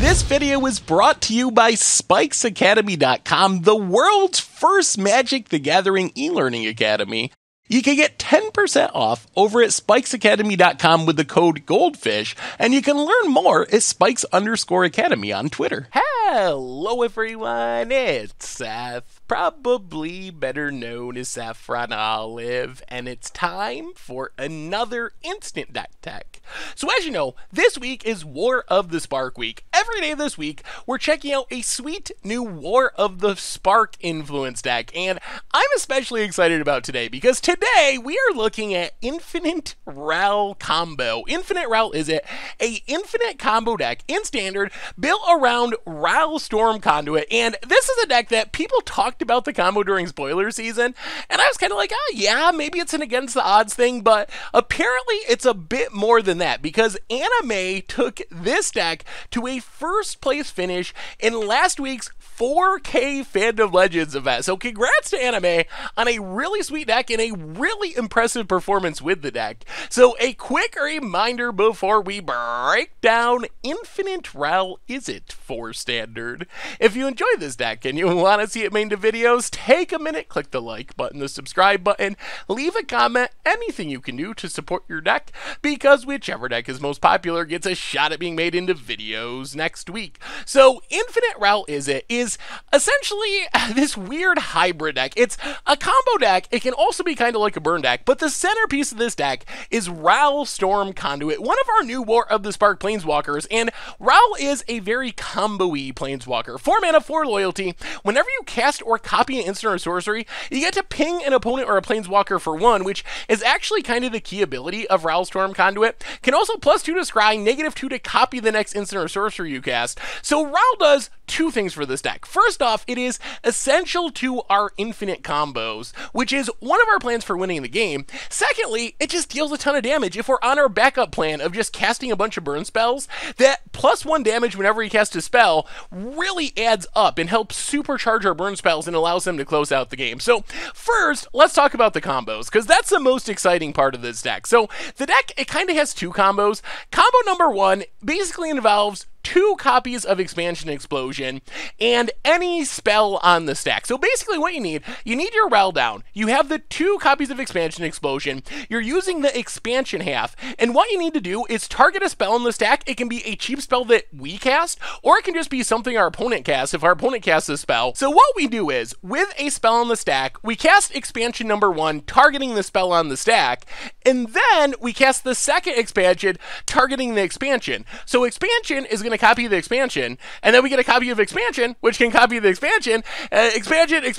This video is brought to you by SpikesAcademy.com, the world's first Magic the Gathering e-learning academy. You can get 10% off over at SpikesAcademy.com with the code GOLDFISH, and you can learn more at Spikes_Academy on Twitter. Hello everyone, it's Seth, probably better known as Saffron Olive, and it's time for another Instant Deck Tech. So as you know, this week is War of the Spark week. Every day this week, we're checking out a sweet new War of the Spark influence deck, and I'm especially excited about today because today we are looking at Infinite Ral Combo. Infinite Ral Izzet, a infinite combo deck in Standard built around Ral Storm Conduit, and this is a deck that people talked about the combo during spoiler season, and I was kind of like, oh yeah, maybe it's an against the odds thing, but apparently it's a bit more than that because Anime took this deck to a first place finish in last week's 4K Fandom Legends event. So congrats to Anime on a really sweet deck and a really impressive performance with the deck. So a quick reminder before we break down Infinite Ral Izzet for Standard. If you enjoy this deck and you want to see it made into videos, take a minute, click the like button, the subscribe button, leave a comment, anything you can do to support your deck, because whichever deck is most popular gets a shot at being made into videos next week. So Infinite Ral Izzet is essentially this weird hybrid deck. It's a combo deck. It can also be kind of like a burn deck, but the centerpiece of this deck is Ral Storm Conduit, one of our new War of the Spark Planeswalkers, and Ral is a very combo-y Planeswalker. 4 mana, 4 loyalty. Whenever you cast or copy an instant or sorcery, you get to ping an opponent or a Planeswalker for 1, which is actually kind of the key ability of Ral Storm Conduit. Can also +2 to scry, -2 to copy the next instant or sorcery you cast. So Ral does 2 things for this deck. First off, it is essential to our infinite combos, which is one of our plans for winning the game. Secondly, it just deals a ton of damage. If we're on our backup plan of just casting a bunch of burn spells, that +1 damage whenever you cast a spell really adds up and helps supercharge our burn spells and allows them to close out the game. So first, let's talk about the combos, because that's the most exciting part of this deck. So the deck, it kind of has 2 combos. Combo number 1 basically involves 2 copies of Expansion Explosion and any spell on the stack. So basically what you need your Ral down. You have the 2 copies of Expansion Explosion. You're using the expansion half. And what you need to do is target a spell on the stack. It can be a cheap spell that we cast, or it can just be something our opponent casts if our opponent casts a spell. So what we do is, with a spell on the stack, we cast expansion number 1, targeting the spell on the stack, and then we cast the second expansion, targeting the expansion. So expansion is going to copy the expansion, and then we get a copy of expansion, which can copy the expansion, expansion,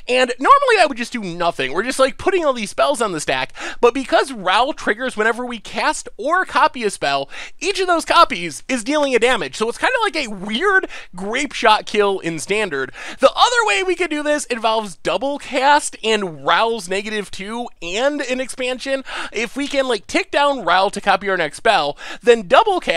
and normally I would just do nothing. We're just like putting all these spells on the stack, but because Ral triggers whenever we cast or copy a spell, each of those copies is dealing a damage. So it's kind of like a weird grape shot kill in Standard. The other way we could do this involves double cast and Ral's -2 and an expansion. If we can like tick down Ral to copy our next spell, then double cast,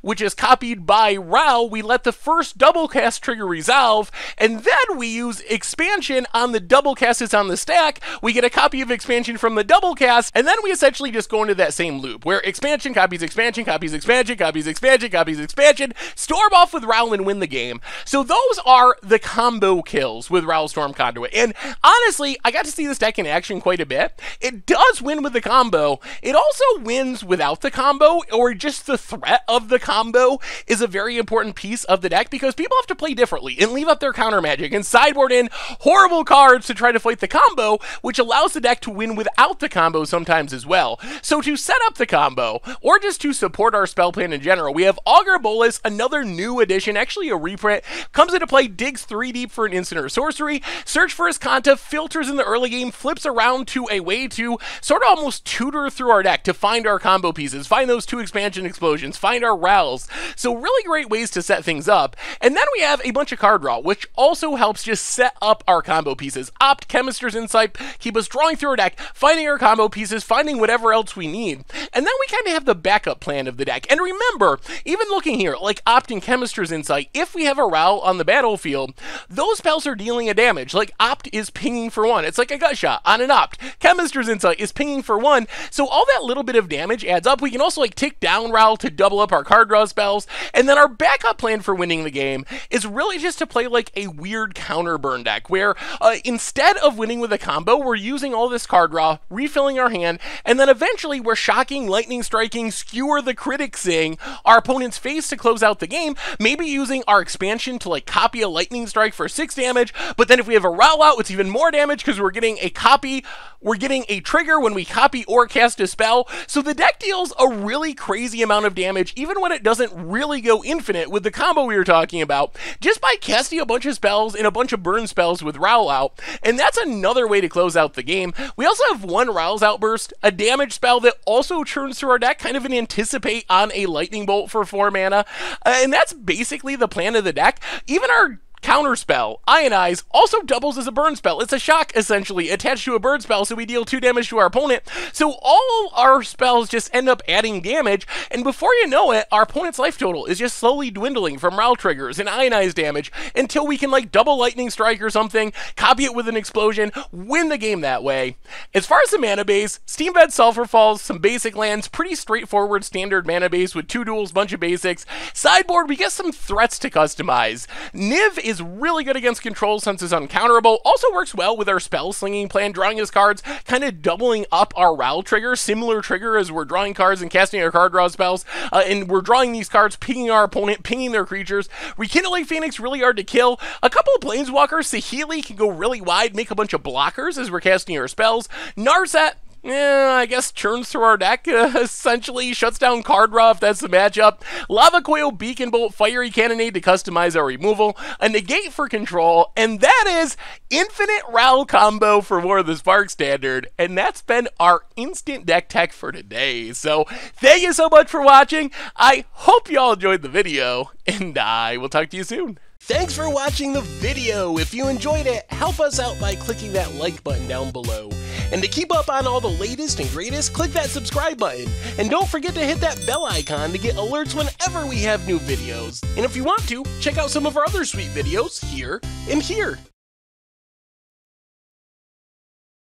which is copied by Ral, we let the first double cast trigger resolve, and then we use expansion on the double cast that's on the stack. We get a copy of expansion from the double cast, and then we essentially just go into that same loop where expansion copies expansion, copies expansion, copies expansion, copies expansion, storm off with Ral and win the game. So those are the combo kills with Ral Storm Conduit, and honestly, I got to see this deck in action quite a bit. It does win with the combo. It also wins without the combo, or just the threat of the combo is a very important piece of the deck because people have to play differently and leave up their counter magic and sideboard in horrible cards to try to fight the combo, which allows the deck to win without the combo sometimes as well. So to set up the combo, or just to support our spell plan in general, we have Augur Bolus, another new addition, actually a reprint, comes into play, digs 3 deep for an instant or sorcery, search for Iskanta, filters in the early game, flips around to a way to sort of almost tutor through our deck to find our combo pieces, find those 2 expansion explosions, find our Rals. So really great ways to set things up. And then we have a bunch of card draw, which also helps just set up our combo pieces. Opt, Chemist's Insight, keep us drawing through our deck, finding our combo pieces, finding whatever else we need. And then we kind of have the backup plan of the deck. And remember, even looking here, like Opt and Chemist's Insight, if we have a Ral on the battlefield, those spells are dealing a damage. Like Opt is pinging for 1. It's like a gut shot on an Opt. Chemist's Insight is pinging for 1. So all that little bit of damage adds up. We can also like tick down Ral to double up our card draw spells. And then our backup plan for winning the game is really just to play like a weird counter burn deck where instead of winning with a combo, we're using all this card draw, refilling our hand, and then eventually we're shocking, lightning striking, skewer the criticsing our opponent's face to close out the game, maybe using our expansion to like copy a lightning strike for 6 damage, but then if we have a Ral out, it's even more damage because we're getting a copy, we're getting a trigger when we copy or cast a spell. So the deck deals a really crazy amount of damage, even when it doesn't really go infinite with the combo we were talking about, just by casting a bunch of spells and a bunch of burn spells with Ral out. And that's another way to close out the game. We also have 1 Ral's Outburst, a damage spell that also churns through our deck, kind of an anticipate on a lightning bolt for 4 mana. And that's basically the plan of the deck. Even our counterspell, Ionize, also doubles as a burn spell. It's a shock, essentially, attached to a burn spell, so we deal 2 damage to our opponent. So all our spells just end up adding damage, and before you know it, our opponent's life total is just slowly dwindling from Ral triggers and Ionize damage until we can, like, double Lightning Strike or something, copy it with an explosion, win the game that way. As far as the mana base, Steambed Sulphur Falls, some basic lands, pretty straightforward standard mana base with 2 duels, bunch of basics. Sideboard, we get some threats to customize. Niv is really good against control since it's uncounterable. Also works well with our spell slinging plan, drawing his cards, kind of doubling up our Ral trigger, similar trigger as we're drawing cards and casting our card draw spells, and we're drawing these cards, pinging our opponent, pinging their creatures. Rekindling Phoenix, really hard to kill. A couple of Planeswalkers, Saheeli can go really wide, make a bunch of blockers as we're casting our spells. Narset, I guess churns through our deck, essentially shuts down card draw if that's the matchup. Lava Coil, Beacon Bolt, Fiery Cannonade to customize our removal, a negate for control, and that is Infinite Ral combo for War of the Spark Standard, and that's been our instant deck tech for today. So thank you so much for watching. I hope you all enjoyed the video, and I will talk to you soon. Thanks for watching the video. If you enjoyed it, help us out by clicking that like button down below. And to keep up on all the latest and greatest, click that subscribe button. And don't forget to hit that bell icon to get alerts whenever we have new videos. And if you want to, check out some of our other sweet videos here and here.